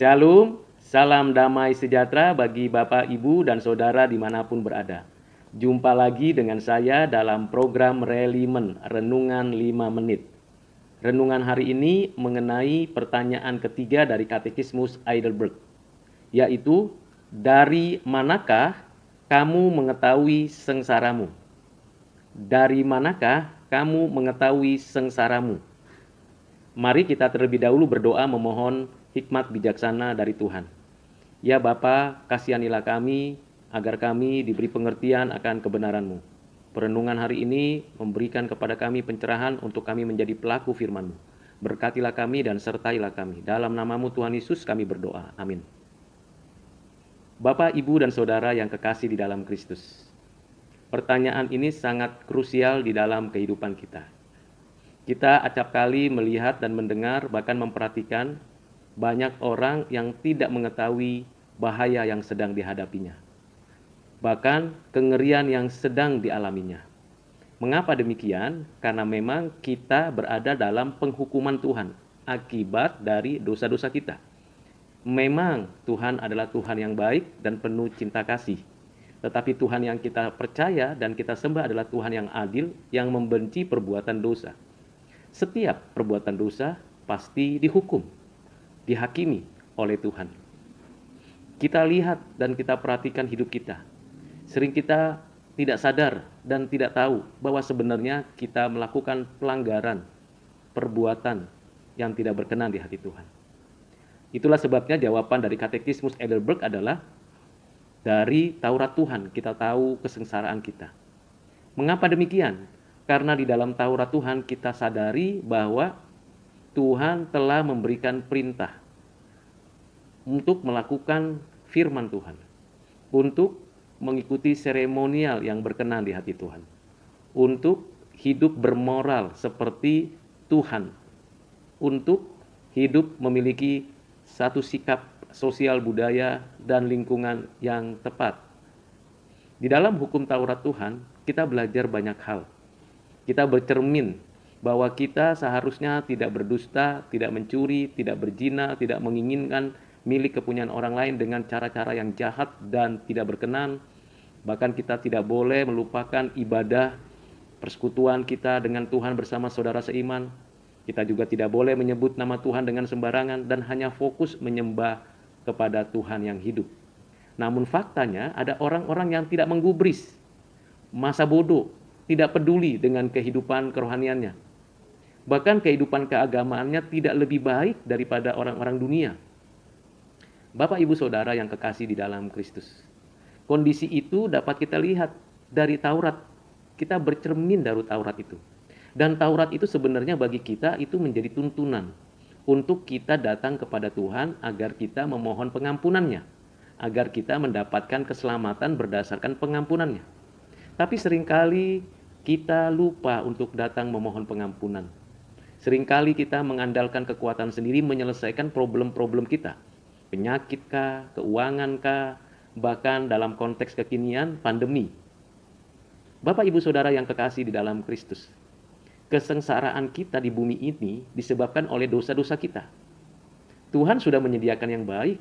Shalom, salam damai sejahtera bagi Bapak, Ibu, dan Saudara dimanapun berada. Jumpa lagi dengan saya dalam program Relimen, Renungan 5 Menit. Renungan hari ini mengenai pertanyaan ketiga dari Katekismus Heidelberg, yaitu, dari manakah kamu mengetahui sengsaramu? Dari manakah kamu mengetahui sengsaramu? Mari kita terlebih dahulu berdoa memohon hikmat bijaksana dari Tuhan. Ya Bapa, kasihanilah kami agar kami diberi pengertian akan kebenaran-Mu. Perenungan hari ini memberikan kepada kami pencerahan untuk kami menjadi pelaku firman-Mu. Berkatilah kami dan sertailah kami. Dalam nama-Mu Tuhan Yesus kami berdoa. Amin. Bapak, Ibu, dan Saudara yang kekasih di dalam Kristus. Pertanyaan ini sangat krusial di dalam kehidupan kita. Kita acap kali melihat dan mendengar, bahkan memperhatikan banyak orang yang tidak mengetahui bahaya yang sedang dihadapinya. Bahkan kengerian yang sedang dialaminya. Mengapa demikian? Karena memang kita berada dalam penghukuman Tuhan akibat dari dosa-dosa kita. Memang Tuhan adalah Tuhan yang baik dan penuh cinta kasih. Tetapi Tuhan yang kita percaya dan kita sembah adalah Tuhan yang adil, yang membenci perbuatan dosa. Setiap perbuatan dosa pasti dihukum, dihakimi oleh Tuhan. Kita lihat dan kita perhatikan hidup kita. Sering kita tidak sadar dan tidak tahu bahwa sebenarnya kita melakukan pelanggaran, perbuatan yang tidak berkenan di hati Tuhan. Itulah sebabnya jawaban dari Katekismus Heidelberg adalah, dari Taurat Tuhan kita tahu kesengsaraan kita. Mengapa demikian? Karena di dalam Taurat Tuhan kita sadari bahwa Tuhan telah memberikan perintah untuk melakukan firman Tuhan, untuk mengikuti seremonial yang berkenan di hati Tuhan, untuk hidup bermoral seperti Tuhan, untuk hidup memiliki satu sikap sosial budaya dan lingkungan yang tepat. Di dalam hukum Taurat Tuhan, kita belajar banyak hal. Kita bercermin bahwa kita seharusnya tidak berdusta, tidak mencuri, tidak berzina, tidak menginginkan milik kepunyaan orang lain dengan cara-cara yang jahat dan tidak berkenan. Bahkan kita tidak boleh melupakan ibadah persekutuan kita dengan Tuhan bersama saudara seiman. Kita juga tidak boleh menyebut nama Tuhan dengan sembarangan dan hanya fokus menyembah kepada Tuhan yang hidup. Namun faktanya ada orang-orang yang tidak menggubris, masa bodoh, tidak peduli dengan kehidupan kerohaniannya. Bahkan kehidupan keagamaannya tidak lebih baik daripada orang-orang dunia. Bapak, Ibu, Saudara yang kekasih di dalam Kristus. Kondisi itu dapat kita lihat dari Taurat. Kita bercermin dari Taurat itu. Dan Taurat itu sebenarnya bagi kita itu menjadi tuntunan untuk kita datang kepada Tuhan agar kita memohon pengampunannya, agar kita mendapatkan keselamatan berdasarkan pengampunannya. Tapi seringkali kita lupa untuk datang memohon pengampunan. Seringkali kita mengandalkan kekuatan sendiri menyelesaikan problem-problem kita. Penyakit kah, keuangan kah, bahkan dalam konteks kekinian pandemi. Bapak, Ibu, Saudara yang kekasih di dalam Kristus. Kesengsaraan kita di bumi ini disebabkan oleh dosa-dosa kita. Tuhan sudah menyediakan yang baik.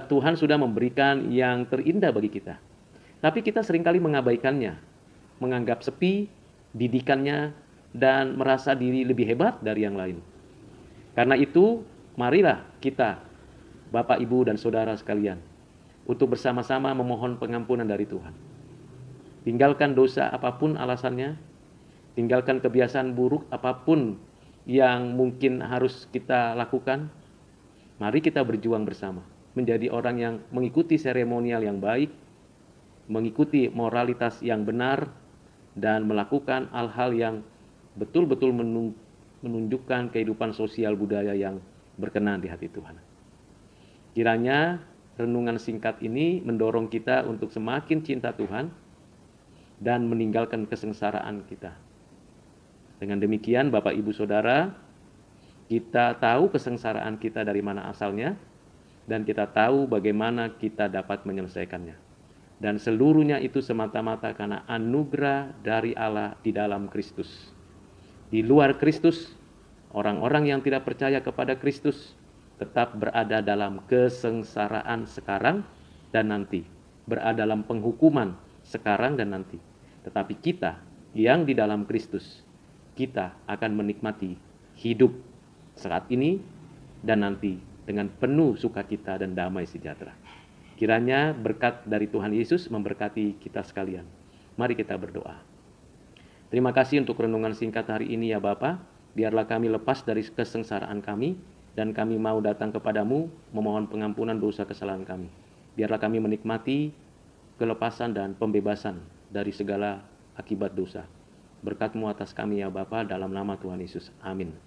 Tuhan sudah memberikan yang terindah bagi kita. Tapi kita seringkali mengabaikannya, menganggap sepi didikannya, dan merasa diri lebih hebat dari yang lain. Karena itu, marilah kita, Bapak, Ibu, dan Saudara sekalian, untuk bersama-sama memohon pengampunan dari Tuhan. Tinggalkan dosa apapun alasannya, tinggalkan kebiasaan buruk apapun yang mungkin harus kita lakukan. Mari kita berjuang bersama, menjadi orang yang mengikuti seremonial yang baik, mengikuti moralitas yang benar, dan melakukan hal-hal yang betul-betul menunjukkan kehidupan sosial budaya yang berkenan di hati Tuhan. Kiranya renungan singkat ini mendorong kita untuk semakin cinta Tuhan dan meninggalkan kesengsaraan kita. Dengan demikian, Bapak, Ibu, Saudara, kita tahu kesengsaraan kita dari mana asalnya, dan kita tahu bagaimana kita dapat menyelesaikannya. Dan seluruhnya itu semata-mata karena anugerah dari Allah di dalam Kristus. Di luar Kristus, orang-orang yang tidak percaya kepada Kristus, tetap berada dalam kesengsaraan sekarang dan nanti, berada dalam penghukuman sekarang dan nanti. Tetapi kita yang di dalam Kristus, kita akan menikmati hidup saat ini dan nanti dengan penuh sukacita dan damai sejahtera. Kiranya berkat dari Tuhan Yesus memberkati kita sekalian. Mari kita berdoa. Terima kasih untuk renungan singkat hari ini ya Bapa. Biarlah kami lepas dari kesengsaraan kami dan kami mau datang kepadamu memohon pengampunan dosa kesalahan kami. Biarlah kami menikmati kelepasan dan pembebasan dari segala akibat dosa. Berkat-Mu atas kami ya Bapa, dalam nama Tuhan Yesus. Amin.